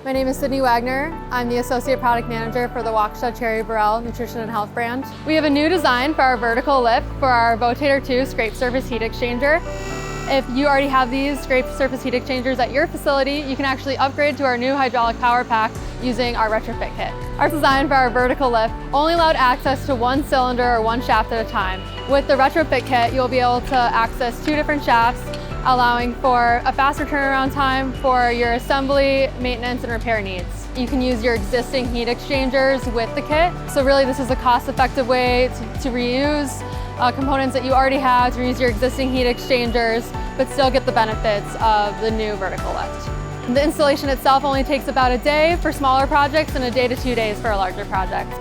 My name is Sydney Wagner. I'm the Associate Product Manager for the Waukesha Cherry-Burrell Nutrition and Health brand. We have a new design for our vertical lift for our Votator 2 scrape surface heat exchanger. If you already have these scrape surface heat exchangers at your facility, you can actually upgrade to our new hydraulic power pack using our Retrofit kit. Our design for our vertical lift only allowed access to one cylinder or one shaft at a time. With the Retrofit kit, you'll be able to access 2 different shafts, allowing for a faster turnaround time for your assembly, maintenance, and repair needs. You can use your existing heat exchangers with the kit. So really this is a cost-effective way to reuse components that you already have, to reuse your existing heat exchangers, but still get the benefits of the new vertical lift. The installation itself only takes about a day for smaller projects and a day to 2 days for a larger project.